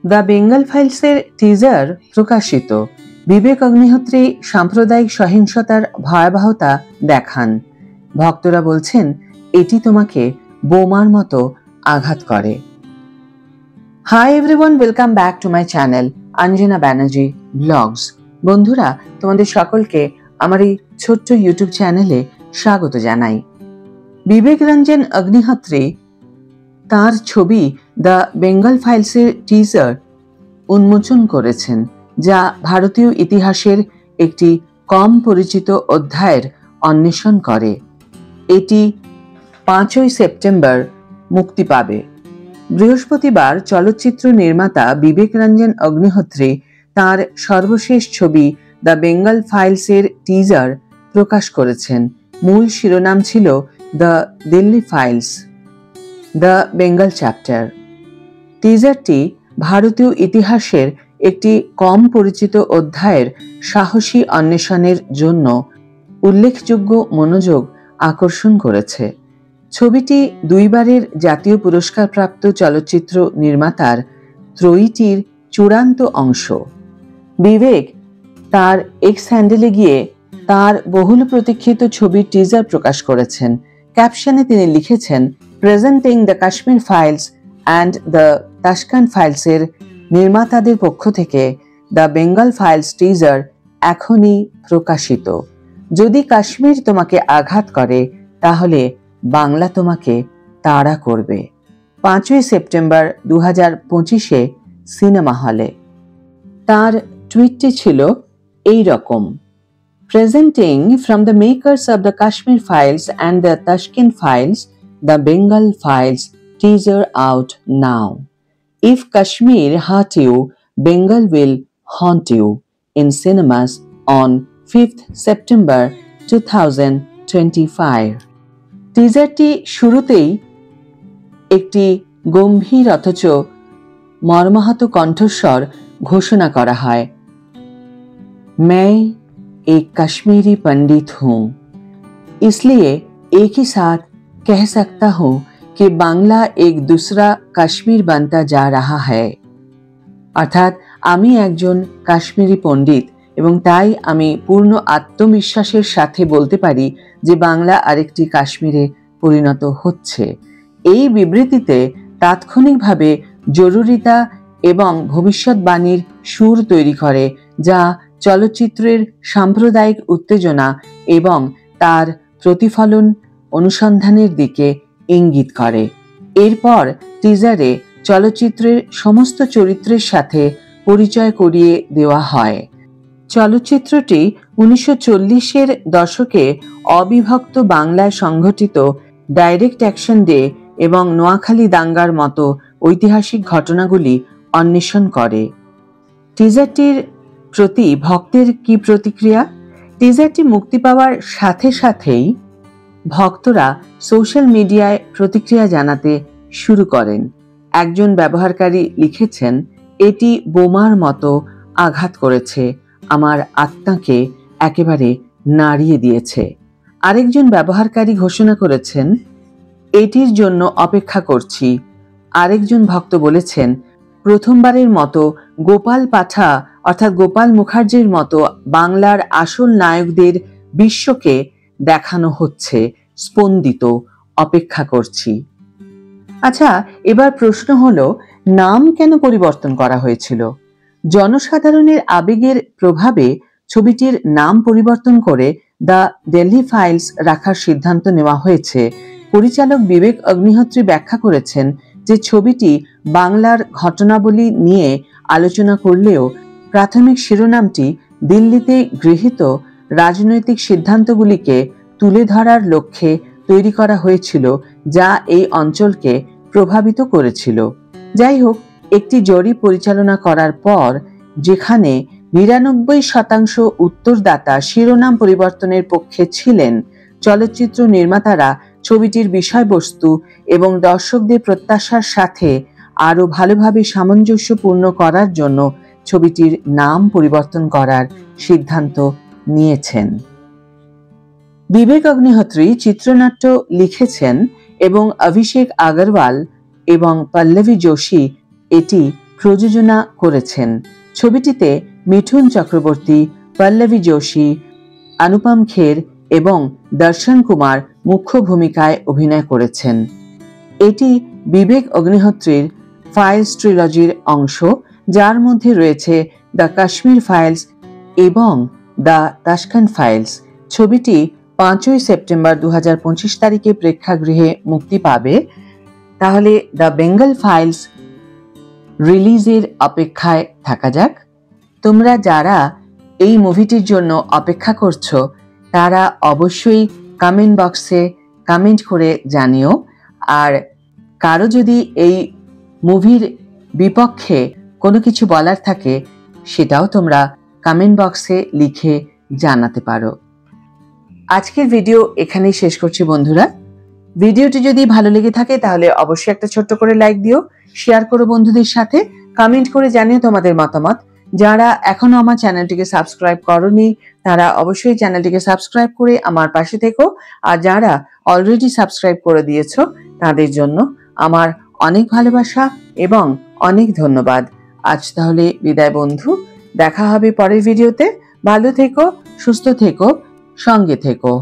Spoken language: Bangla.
দ্য বেঙ্গল ফাইলসের টিজার প্রকাশিত। বিবেক অগ্নিহোত্রী সাম্প্রদায়িক সহিংসতার ভয়াবহতা দেখান। ভক্তরা বলছেন এটি তোমাকে বোমার মতো আঘাত করে। Hi everyone, welcome back to my channel Anjana Banerjee blogs. বন্ধুরা, তোমাদের সকলকে আমার এই ছোট্ট ইউটিউব চ্যানেলে স্বাগত জানাই। বিবেক রঞ্জন অগ্নিহোত্রী তার ছবি দ্য বেঙ্গল ফাইলসের টিজার উন্মোচন করেছেন, যা ভারতীয় ইতিহাসের একটি কম পরিচিত অধ্যায়ের অন্বেষণ করে। এটি 5ই সেপ্টেম্বর মুক্তি পাবে। বৃহস্পতিবার চলচ্চিত্র নির্মাতা বিবেক রঞ্জন অগ্নিহোত্রী তার সর্বশেষ ছবি দ্য বেঙ্গল ফাইলসের টিজার প্রকাশ করেছেন। মূল শিরোনাম ছিল the Delhi files, the Bengal chapter. টিজারটি ভারতীয় ইতিহাসের একটি কম পরিচিত অধ্যায়ের সাহসী অন্বেষণের জন্য উল্লেখযোগ্য মনোযোগ আকর্ষণ করেছে। ছবিটি দুইবারের জাতীয় পুরস্কারপ্রাপ্ত চলচ্চিত্র নির্মাতার ত্রয়ীটির চূড়ান্ত অংশ। বিবেক তার এক্স হ্যান্ডেলে গিয়ে তার বহুল প্রতীক্ষিত ছবির টিজার প্রকাশ করেছেন। ক্যাপশনে তিনি লিখেছেন, presenting the Kashmir files and the Tashkent ফাইলসের নির্মাতাদের পক্ষ থেকে দ্য বেঙ্গল ফাইলস টিজার এখনই প্রকাশিত। যদি কাশ্মীর তোমাকে আঘাত করে, তাহলে বাংলা তোমাকে তাড়া করবে। 5ই সেপ্টেম্বর 2025 সিনেমা হলে। তার টুইটটি ছিল এই রকম, presenting from the makers of the Kashmir files and the Tashkent files, the Bengal files teaser out now. If Kashmir hurt you, Bengal will haunt you in cinemas on 5th September 2025. টিজারটি শুরুতেই একটি গম্ভীর অথচ মর্মাহত কণ্ঠস্বর ঘোষণা করা হয়, मैं एक कश्मीरी पंडित हूँ, इसलिए एक ही साथ कह सकता हूँ कि বাংলা এক दूसरा কাশ্মীর बनता जा रहा है। অর্থাৎ আমি একজন কাশ্মীরি পণ্ডিত এবং তাই আমি পূর্ণ আত্মবিশ্বাসের সাথে বলতে পারি যে বাংলা আরেকটি কাশ্মীরে পরিণত হচ্ছে। এই বিবৃতিতে তাৎক্ষণিকভাবে জরুরিতা এবং ভবিষ্যৎবাণীর সুর তৈরি করে, যা চলচ্চিত্রের সাম্প্রদায়িক উত্তেজনা এবং তার প্রতিফলন অনুসন্ধানের দিকে ইঙ্গিত করে। এরপর টিজারে চলচ্চিত্রের সমস্ত চরিত্রের সাথে পরিচয় করিয়ে দেওয়া হয়। চলচ্চিত্রটি 1940-এর দশকে অবিভক্ত বাংলায় সংঘটিত ডাইরেক্ট অ্যাকশন ডে এবং নোয়াখালী দাঙ্গার মতো ঐতিহাসিক ঘটনাগুলি অন্বেষণ করে। টিজারটির প্রতি ভক্তের কি প্রতিক্রিয়া? টিজারটি মুক্তি পাওয়ার সাথে সাথেই ভক্তরা সোশ্যাল মিডিয়ায় প্রতিক্রিয়া জানাতে শুরু করেন। একজন ব্যবহারকারী লিখেছেন, এটি বোমার মতো আঘাত করেছে, আমার আত্মাকে একেবারে নাড়িয়ে দিয়েছে। আরেকজন ব্যবহারকারী ঘোষণা করেছেন, এটির জন্য অপেক্ষা করছি। আরেকজন ভক্ত বলেছেন, প্রথমবারের মতো গোপাল পাঠা অর্থাৎ গোপাল মুখার্জির মতো বাংলার আসল নায়কদের বিশ্বকে দেখানো হচ্ছে, স্পন্দিত, অপেক্ষা করছি। আচ্ছা, এবার প্রশ্ন হলো, নাম কেন পরিবর্তন করা হয়েছিল? জনসাধারণের আবেগের প্রভাবে ছবিটির নাম পরিবর্তন করে দ্য দিল্লি ফাইলস রাখার সিদ্ধান্ত নেওয়া হয়েছে। পরিচালক বিবেক অগ্নিহোত্রী ব্যাখ্যা করেছেন যে ছবিটি বাংলার ঘটনাবলী নিয়ে আলোচনা করলেও প্রাথমিক শিরোনামটি দিল্লিতে গৃহীত রাজনৈতিক সিদ্ধান্তগুলিকে তুলে ধরার লক্ষ্যে তৈরি করা হয়েছিল, যা এই অঞ্চলকে প্রভাবিত করেছিল। যাই হোক, একটি জরিপ পরিচালনা করার পর যেখানে ৯৯% উত্তরদাতা শিরোনাম পরিবর্তনের পক্ষে ছিলেন, চলচ্চিত্র নির্মাতারা ছবিটির বিষয়বস্তু এবং দর্শকদের প্রত্যাশার সাথে আরো ভালোভাবে সামঞ্জস্যপূর্ণ করার জন্য ছবিটির নাম পরিবর্তন করার সিদ্ধান্ত নিয়েছেন। বিবেক অগ্নিহোত্রী চিত্রনাট্য লিখেছেন এবং অভিষেক আগরওয়াল এবং পল্লবী যোশী এটি প্রযোজনা করেছেন। ছবিটিতে মিঠুন চক্রবর্তী, পল্লবী যোশী, অনুপম খের এবং দর্শন কুমার মুখ্য ভূমিকায় অভিনয় করেছেন। এটি বিবেক অগ্নিহোত্রীর ফাইলস ট্রিলজির অংশ, যার মধ্যে রয়েছে দ্য কাশ্মীর ফাইলস এবং দ্য তাশকান্দ ফাইলস। ছবিটি 5ই সেপ্টেম্বর 2025 তারিখে প্রেক্ষাগৃহে মুক্তি পাবে। তাহলে দ্য বেঙ্গল ফাইলস রিলিজের অপেক্ষায় থাকা যাক। তোমরা যারা এই মুভিটির জন্য অপেক্ষা করছো তারা অবশ্যই কমেন্ট বক্সে কমেন্ট করে জানিও। আর কারো যদি এই মুভির বিপক্ষে কোনো কিছু বলার থাকে সেটাও তোমরা কমেন্ট বক্সে লিখে জানাতে পারো। আজকের ভিডিও এখানেই শেষ করছি বন্ধুরা। ভিডিওটি যদি ভালো লেগে থাকে তাহলে অবশ্যই একটা ছোট্ট করে লাইক দিও, শেয়ার করো বন্ধুদের সাথে, কমেন্ট করে জানিও তোমাদের মতামত। যারা এখনো আমার চ্যানেলটিকে সাবস্ক্রাইব করোনি তারা অবশ্যই চ্যানেলটিকে সাবস্ক্রাইব করে আমার পাশে থেকো। আর যারা অলরেডি সাবস্ক্রাইব করে দিয়েছো তাদের জন্য আমার অনেক ভালোবাসা এবং অনেক ধন্যবাদ। আজ তাহলে বিদায় বন্ধু, দেখা হবে পরের ভিডিওতে। ভালো থেকো, সুস্থ থেকো, সঙ্গে থেকো।